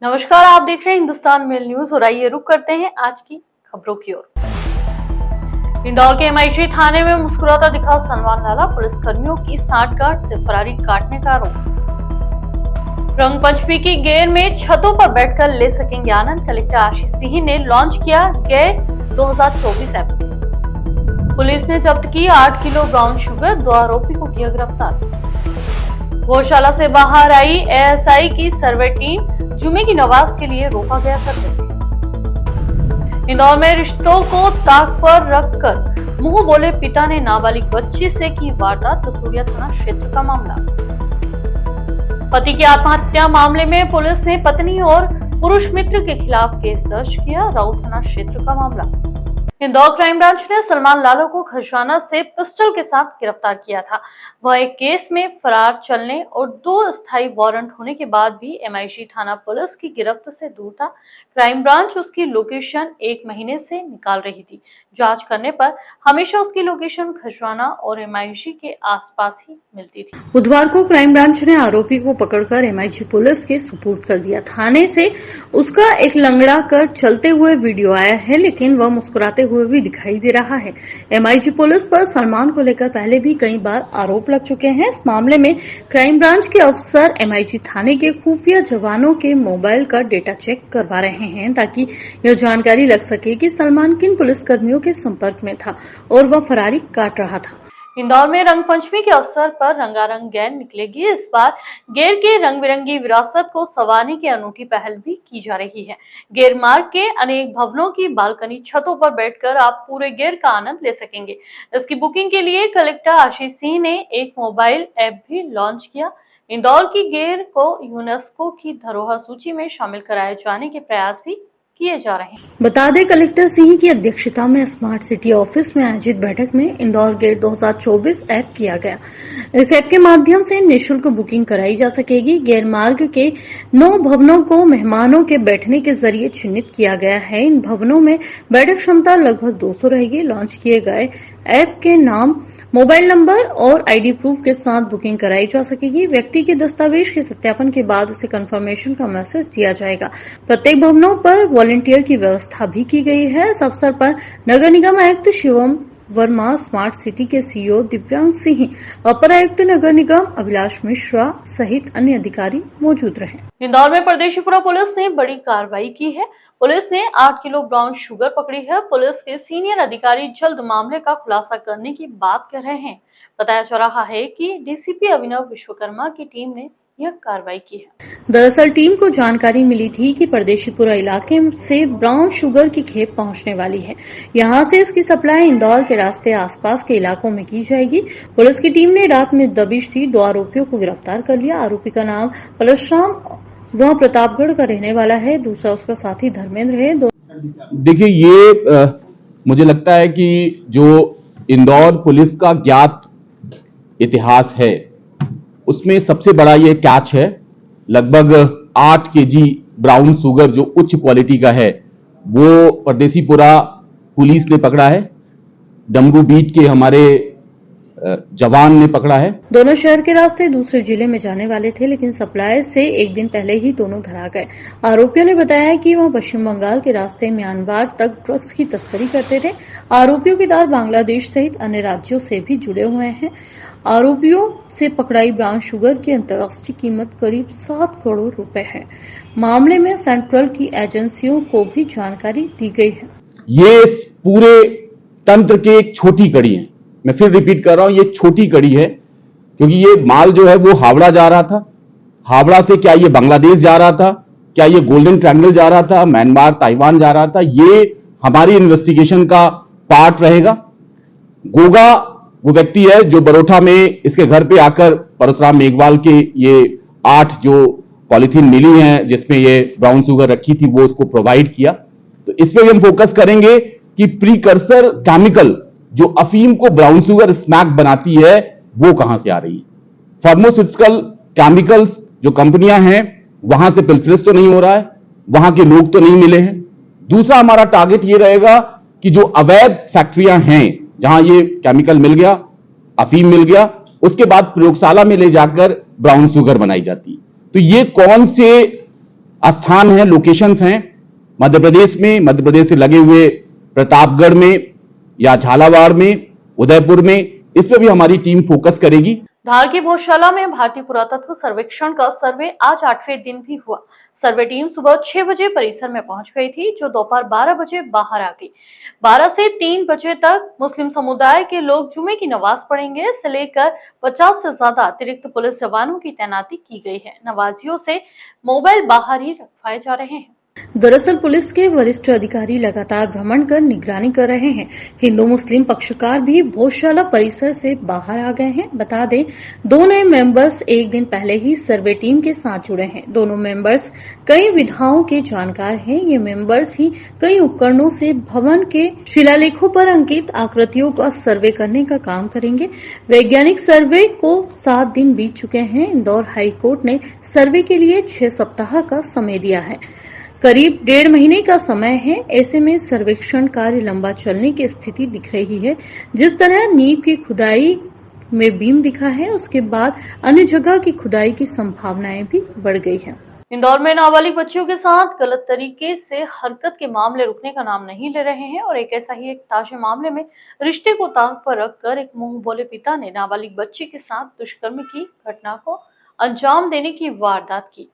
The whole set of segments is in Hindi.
नमस्कार, आप देख रहे हैं हिंदुस्तान मेल न्यूज और आइए रुक करते हैं आज की खबरों की ओर। इंदौर के एमआईजी थाने में मुस्कुराता दिखा सलमान लाला, पुलिसकर्मियों की सांठगांठ से फरारी काटने का आरोप। रंग पंचमी की गेर में छतों पर बैठकर ले सकेंगे आनंद, कलेक्टर आशीष सिंह ने लॉन्च किया गेर 2024 ऐप। पुलिस ने जब्त की 8 किलो ब्राउन शुगर, 2 आरोपी को किया गिरफ्तार। गौशाला से बाहर आई एएसआई की सर्वे टीम, जुमे की नमाज के लिए रोका गया सर्वे। इंदौर में रिश्तों को ताक पर रखकर मुंह बोले पिता ने नाबालिग बच्ची से की वारदात, लथुड़िया थाना क्षेत्र का मामला। पति की आत्महत्या मामले में पुलिस ने पत्नी और पुरुष मित्र के खिलाफ केस दर्ज किया, राउत थाना क्षेत्र का मामला। इंदौर क्राइम ब्रांच ने सलमान लाला को खजराना से पिस्टल के साथ गिरफ्तार किया था। वह एक केस में फरार चलने और 2 स्थायी वारंट होने के बाद भी एमआईजी थाना पुलिस की गिरफ्त से दूर था। क्राइम ब्रांच उसकी लोकेशन 1 महीने से निकाल रही थी। जांच करने पर हमेशा उसकी लोकेशन खजराना और एमआईजी के आसपास ही मिलती थी। बुधवार को क्राइम ब्रांच ने आरोपी को पकड़कर एमआईजी पुलिस के सुपुर्द कर दिया। थाने से उसका एक लंगड़ा कर चलते हुए वीडियो आया है, लेकिन वह मुस्कुराते हुए भी दिखाई दे रहा है। एमआईजी पुलिस पर सलमान को लेकर पहले भी कई बार आरोप लग चुके हैं। इस मामले में क्राइम ब्रांच के अफसर एमआईजी थाने के खुफिया जवानों के मोबाइल का डेटा चेक करवा रहे हैं, ताकि यह जानकारी लग सके कि सलमान किन पुलिसकर्मियों के संपर्क में था और वह फरारी काट रहा था। इंदौर में रंग पंचमी के अवसर पर रंगारंग गेर निकलेगी। इस बार गेर के रंग बिरंगी विरासत को संवारने की अनूठी पहल भी की जा रही है। गेर मार्ग के अनेक भवनों की बालकनी छतों पर बैठकर आप पूरे गेर का आनंद ले सकेंगे। इसकी बुकिंग के लिए कलेक्टर आशीष सिंह ने एक मोबाइल ऐप भी लॉन्च किया। इंदौर की गेर को यूनेस्को की धरोहर सूची में शामिल कराए जाने के प्रयास भी किए जा रहे हैं। बता दें, कलेक्टर सिंह की अध्यक्षता में स्मार्ट सिटी ऑफिस में आयोजित बैठक में इंदौर गेट 2024 ऐप किया गया। इस ऐप के माध्यम से निःशुल्क बुकिंग कराई जा सकेगी। गेर मार्ग के 9 भवनों को मेहमानों के बैठने के जरिए चिन्हित किया गया है। इन भवनों में बैठक क्षमता लगभग 200 रहेगी। लॉन्च किए गए ऐप के नाम, मोबाइल नंबर और आईडी प्रूफ के साथ बुकिंग कराई जा सकेगी। व्यक्ति के दस्तावेज के सत्यापन के बाद उसे कंफर्मेशन का मैसेज दिया जाएगा। प्रत्येक भवनों पर वॉलंटियर की व्यवस्था भी की गई है। इस अवसर पर नगर निगम आयुक्त शिवम वर्मा, स्मार्ट सिटी के सीईओ दिव्यांग सिंह, अपर आयुक्त नगर निगम अभिलाष मिश्रा सहित अन्य अधिकारी मौजूद रहे। इंदौर में परदेशीपुरा पुलिस ने बड़ी कार्रवाई की है। पुलिस ने 8 किलो ब्राउन शुगर पकड़ी है। पुलिस के सीनियर अधिकारी जल्द मामले का खुलासा करने की बात कर रहे हैं। बताया जा रहा है कि डीसीपी अभिनव विश्वकर्मा की टीम ने यह कार्रवाई की है। दरअसल टीम को जानकारी मिली थी कि परदेशीपुरा इलाके से ब्राउन शुगर की खेप पहुंचने वाली है। यहां से इसकी सप्लाई इंदौर के रास्ते आसपास के इलाकों में की जाएगी। पुलिस की टीम ने रात में दबिश दी, 2 आरोपियों को गिरफ्तार कर लिया। आरोपी का नाम परशुराम, वह प्रतापगढ़ का रहने वाला है। दूसरा उसका साथी धर्मेंद्र है। देखिए, ये मुझे लगता है कि जो इंदौर पुलिस का ज्ञात इतिहास है, उसमें सबसे बड़ा ये कैच है। लगभग 8 केजी ब्राउन शुगर जो उच्च क्वालिटी का है, वो परदेशीपुरा पुलिस ने पकड़ा है। डमरू बीट के हमारे जवान ने पकड़ा है। दोनों शहर के रास्ते दूसरे जिले में जाने वाले थे, लेकिन सप्लाई से एक दिन पहले ही दोनों धरा गए। आरोपियों ने बताया कि वह पश्चिम बंगाल के रास्ते म्यांमार तक ड्रग्स की तस्करी करते थे। आरोपियों के तार बांग्लादेश सहित अन्य राज्यों से भी जुड़े हुए हैं। आरोपियों से पकड़ाई ब्राउन शुगर की अंतर्राष्ट्रीय कीमत करीब 7 करोड़ रुपए है। मामले में सेंट्रल की एजेंसियों को भी जानकारी दी गई है। ये पूरे तंत्र की एक छोटी कड़ी है। मैं फिर रिपीट कर रहा हूं, ये छोटी कड़ी है, क्योंकि ये माल जो है वो हावड़ा जा रहा था। हावड़ा से क्या ये बांग्लादेश जा रहा था, क्या ये गोल्डन ट्रायंगल जा रहा था, म्यांमार, ताइवान जा रहा था, ये हमारी इन्वेस्टिगेशन का पार्ट रहेगा। गोगा वो व्यक्ति है जो बरोठा में इसके घर पे आकर परशुराम मेघवाल के ये 8 जो पॉलिथीन मिली हैं जिसमें ये ब्राउन शुगर रखी थी, वो उसको प्रोवाइड किया। तो इस पे हम फोकस करेंगे कि प्रीकर्सर केमिकल जो अफीम को ब्राउन शुगर स्नैक बनाती है, वो कहां से आ रही है। फार्मास्यूटिकल केमिकल्स जो कंपनियां हैं, वहां से पिल्फरेज तो नहीं हो रहा है, वहां के लोग तो नहीं मिले हैं। दूसरा हमारा टारगेट ये रहेगा कि जो अवैध फैक्ट्रियां हैं, जहां ये केमिकल मिल गया, अफीम मिल गया, उसके बाद प्रयोगशाला में ले जाकर ब्राउन शुगर बनाई जाती है। तो ये कौन से स्थान हैं, लोकेशंस हैं मध्य प्रदेश में, मध्य प्रदेश से लगे हुए प्रतापगढ़ में या झालावाड़ में, उदयपुर में, इस पर भी हमारी टीम फोकस करेगी। धार की भोजशाला में भारतीय पुरातत्व सर्वेक्षण का सर्वे आज 8वें दिन भी हुआ। सर्वे टीम सुबह 6 बजे परिसर में पहुंच गई थी, जो दोपहर 12 बजे बाहर आ गई। 12 से 3 बजे तक मुस्लिम समुदाय के लोग जुमे की नमाज पढ़ेंगे। इसे लेकर 50 से ज्यादा अतिरिक्त पुलिस जवानों की तैनाती की गई है। नमाजियों से मोबाइल बाहर ही रखवाए जा रहे हैं। दरअसल पुलिस के वरिष्ठ अधिकारी लगातार भ्रमण कर निगरानी कर रहे हैं। हिंदू मुस्लिम पक्षकार भी भोजशाला परिसर से बाहर आ गए हैं। बता दें, 2 नए मेंबर्स एक दिन पहले ही सर्वे टीम के साथ जुड़े हैं। दोनों मेंबर्स कई विधाओं के जानकार हैं। ये मेंबर्स ही कई उपकरणों से भवन के शिलालेखों पर अंकित आकृतियों का सर्वे करने का काम करेंगे। वैज्ञानिक सर्वे को 7 दिन बीत चुके हैं। इंदौर हाई कोर्ट ने सर्वे के लिए 6 सप्ताह का समय दिया है। करीब 1.5 महीने का समय है। ऐसे में सर्वेक्षण कार्य लंबा चलने की स्थिति दिख रही है। जिस तरह नींव की खुदाई में बीम दिखा है, उसके बाद अन्य जगह की खुदाई की संभावनाएं भी बढ़ गई है। इंदौर में नाबालिग बच्चियों के साथ गलत तरीके से हरकत के मामले रुकने का नाम नहीं ले रहे हैं और एक ऐसा ही एक ताजा मामले में रिश्ते को ताक पर रखकर एक मुंह बोले पिता ने नाबालिग बच्ची के साथ दुष्कर्म की घटना को अंजाम देने की वारदात की।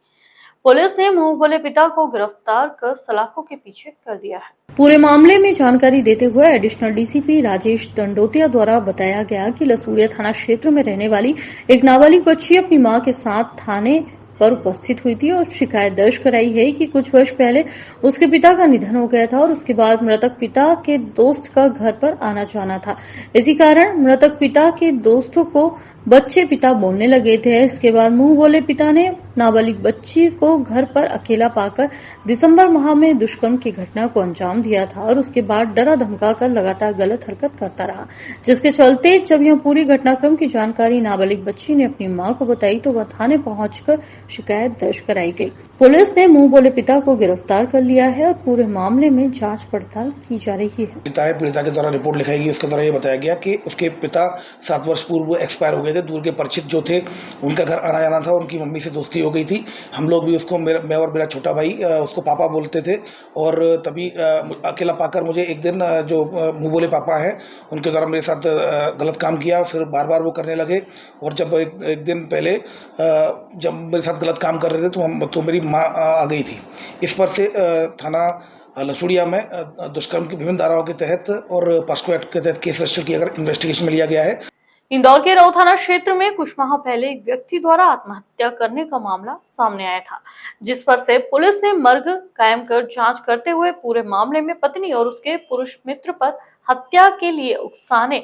पुलिस ने मुंह बोले पिता को गिरफ्तार कर सलाखों के पीछे कर दिया है। पूरे मामले में जानकारी देते हुए एडिशनल डीसीपी राजेश दंडोतिया द्वारा बताया गया कि लसूड़िया थाना क्षेत्र में रहने वाली एक नाबालिग बच्ची अपनी मां के साथ थाने पर उपस्थित हुई थी और शिकायत दर्ज कराई है कि कुछ वर्ष पहले उसके पिता का निधन हो गया था और उसके बाद मृतक पिता के दोस्त का घर पर आना जाना था। इसी कारण मृतक पिता के दोस्तों को बच्चे पिता बोलने लगे थे। इसके बाद मुंह बोले पिता ने नाबालिग बच्ची को घर पर अकेला पाकर दिसंबर माह में दुष्कर्म की घटना को अंजाम दिया था और उसके बाद डरा धमकाकर लगातार गलत हरकत करता रहा, जिसके चलते जब यह पूरी घटनाक्रम की जानकारी नाबालिग बच्ची ने अपनी मां को बताई तो वह थाने पहुंचकर शिकायत दर्ज कराई गई। पुलिस ने मुंह बोले पिता को गिरफ्तार कर लिया है और पूरे मामले में जांच पड़ताल की जा रही है। पीड़िता के द्वारा रिपोर्ट लिखाई गई। उसके द्वारा ये बताया गया कि उसके पिता 7 वर्ष पूर्व एक्सपायर हो गए थे। दूर के परिचित जो थे उनका घर आना जाना था, उनकी मम्मी से दोस्ती हो गई थी। हम लोग भी उसको मैं और मेरा छोटा भाई उसको पापा बोलते थे और तभी अकेला पाकर मुझे एक दिन जो मुंह बोले पापा हैं उनके द्वारा मेरे साथ गलत काम किया। फिर बार बार वो करने लगे और जब एक दिन पहले जब मेरे साथ गलत काम कर रहे थे तो मेरी माँ आ गई थी। इस पर से थाना लसूड़िया में दुष्कर्म की विभिन्न धाराओं के तहत और पॉस्को एक्ट के तहत केस रजिस्टर किया कर इन्वेस्टिगेशन में लिया गया है। इंदौर के राउ थाना क्षेत्र में कुछ माह पहले एक व्यक्ति द्वारा आत्महत्या करने का मामला सामने आया था, जिस पर से पुलिस ने मर्ग कायम कर जांच करते हुए पूरे मामले में पत्नी और उसके पुरुष मित्र पर हत्या के लिए उकसाने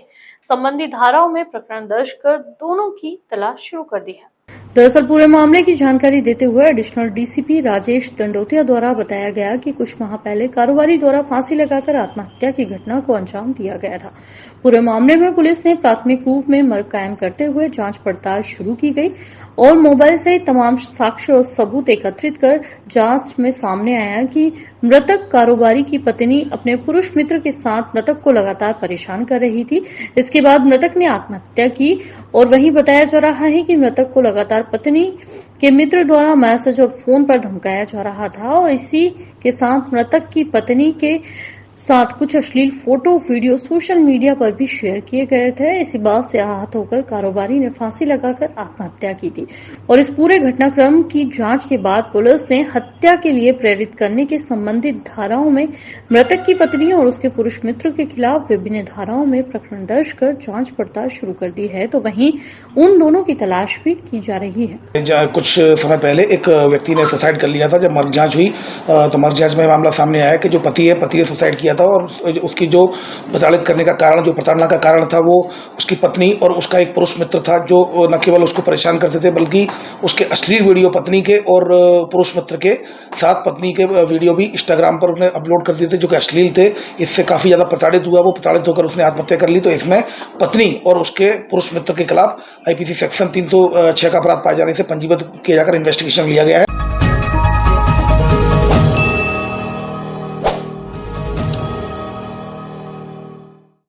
संबंधी धाराओं में प्रकरण दर्ज कर दोनों की तलाश शुरू कर दी है। दरअसल पूरे मामले की जानकारी देते हुए एडिशनल डीसीपी राजेश दंडोतिया द्वारा बताया गया कि कुछ माह पहले कारोबारी द्वारा फांसी लगाकर आत्महत्या की घटना को अंजाम दिया गया था। पूरे मामले में पुलिस ने प्राथमिक रूप में मर्ग कायम करते हुए जांच पड़ताल शुरू की गई और मोबाइल से तमाम साक्ष्य और सबूत एकत्रित कर जांच में सामने आया कि मृतक कारोबारी की पत्नी अपने पुरुष मित्र के साथ मृतक को लगातार परेशान कर रही थी। इसके बाद मृतक ने आत्महत्या की और वहीं बताया जा रहा है कि मृतक को लगातार पत्नी के मित्र द्वारा मैसेज और फोन पर धमकाया जा रहा था और इसी के साथ मृतक की पत्नी के साथ कुछ अश्लील फोटो वीडियो सोशल मीडिया पर भी शेयर किए गए थे। इसी बात से आहत होकर कारोबारी ने फांसी लगाकर आत्महत्या की थी और इस पूरे घटनाक्रम की जांच के बाद पुलिस ने हत्या के लिए प्रेरित करने के संबंधित धाराओं में मृतक की पत्नी और उसके पुरुष मित्र के खिलाफ विभिन्न धाराओं में प्रकरण दर्ज कर जांच पड़ताल शुरू कर दी है, तो वहीं उन दोनों की तलाश भी की जा रही है। कुछ समय पहले एक व्यक्ति ने सुसाइड कर लिया था। जब मर्ग जांच हुई तो मर्ग जांच में मामला सामने आया कि जो पति ने सुसाइड किया था और उसकी जो प्रताड़ित करने का कारण, जो प्रताड़ना का कारण था, वो उसकी पत्नी और उसका एक पुरुष मित्र था जो न केवल उसको परेशान करते थे बल्कि उसके अश्लील वीडियो पत्नी के और पुरुष मित्र के साथ पत्नी के वीडियो भी इंस्टाग्राम पर उसने अपलोड कर दिए थे जो कि अश्लील थे। इससे काफ़ी ज़्यादा प्रताड़ित हुआ। वो प्रताड़ित होकर उसने आत्महत्या कर ली। तो इसमें पत्नी और उसके पुरुष मित्र के खिलाफ IPC सेक्शन 306 का अपराध पाए जाने से पंजीबद्ध किया जाकर इन्वेस्टिगेशन लिया गया है।